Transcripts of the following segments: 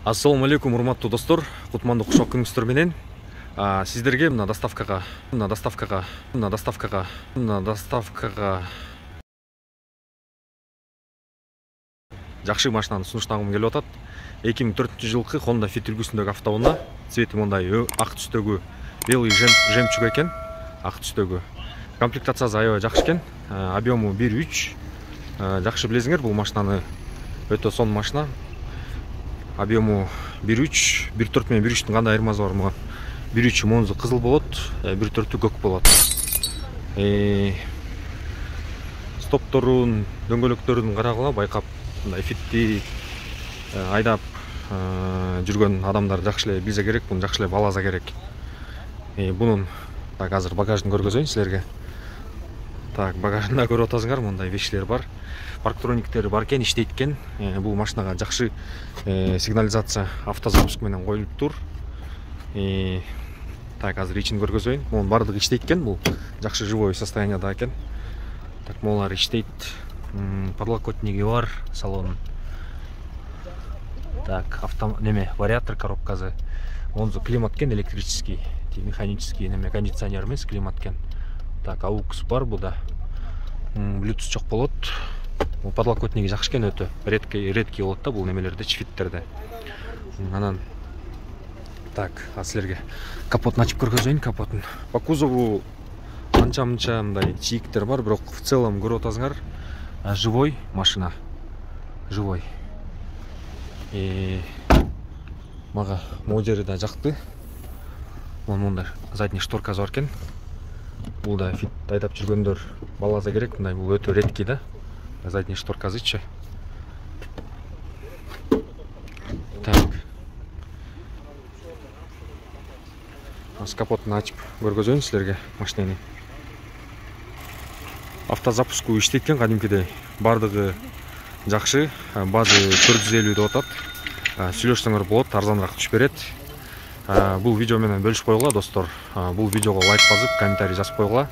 Ассаламу алейкум, урматтуу достор. Кутмандуу кушак күнүңүздөр менен сиздерге мына доставкага жакшы машинаны сунуштагым келип атат. 2004-жылкы Honda Fit үлгүсүндөгү автоунаа. Цвети мындай ак түстөгү белый жемчуг экен. Ак түстөгү. Комплектациясы аябай жакшы экен. Объему 1.3. Жакшы билесиңер, бул машинаны өтө сонун машина. Объему 1.3, 1.4 менен 1.3-түн кандай айырмасы бар мага? 1.3 монзу кызыл болот, 1.4 көк болот. Стопторун, дөңгөлөктөрүн карагыла байкап, мындай Фитти айдап жүргөн адамдар жакшы эле билсе керек, буну жакшы эле баласа керек. Бунун так азыр багажын көргөзөйүн силерге. Так, багажында көрүп атасыңар, мындай вещилер бар. Парктрониктери бар экен, иштейт экен. Бул машинага жакшы сигнализация автозапуск менен коюлуп тур. Так, азыр ичин көргөзөйүн. Мунун бардыгы иштейт экен, бул жакшы живой состоянияда экен. Так, молар иштейт. Подлокотниги бар, салон. Так, вариатор коробкасы. Онзу климат экен, электрический, механический, кондиционер эмес, климат экен. Так, AUX бар буда. Bluetooth жок болот. Бул подлокотниги жакшы экен, өтө редкий болот да бул немелерде, чифиттерде. Анан так, силерге капотун ачып көргөзөйүн, капотун. По кузову анча-мынча мындай чийиктер бар, бирок в целом көрүп атасыңар, живой машина. Живой. Мага могу жери да жакты. Мындай задний шторкасы бар экен. Бул да Fit айдап жүргөндөр баласа керек, мындай бул өтө редкий да. Задний шторкасычы. Так. Аз капотун ачып көргөзөйүн силерге машинени. Автозапуску иштейт экен кадимкидей. Бардыгы жакшы. Базы 450 деп атат. Сүйлөшсөңөр болот, арзаныраак түшүп берет. Бул видео менен бөлүшүп койгула достор. Бул видеого лайк басып, комментарий жазып койгула.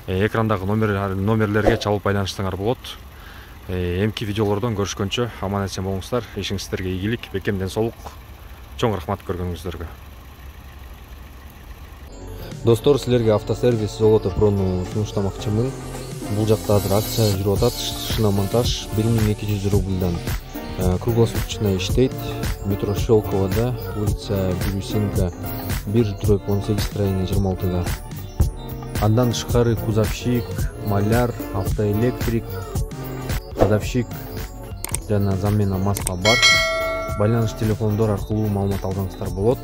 Экрандагы номерлерге чалып байланышсаңар болот. Эмки видеолордон көрүшкөнчө аман эсен болуңуздар. Ишиңиздерге ийгилик, бекем денсаулык. Чоң рахмат көргөнүңүздөргө. Достор, силерге автосервис Золото Прону сунуштамакчымын. Бул жакта азыр акция жүрүп атат. Шиномонтаж 1200 рубльдан круглосуточно иштейт. Метро Щелковода, улица Бирюсинка 1/18 строение 26-да. Андан тышкары кузовщик, маляр, автоэлектрик, кадавщик жана замена маска бар. Байланыш телефондор аркылуу маалымат алсаңыздар болот.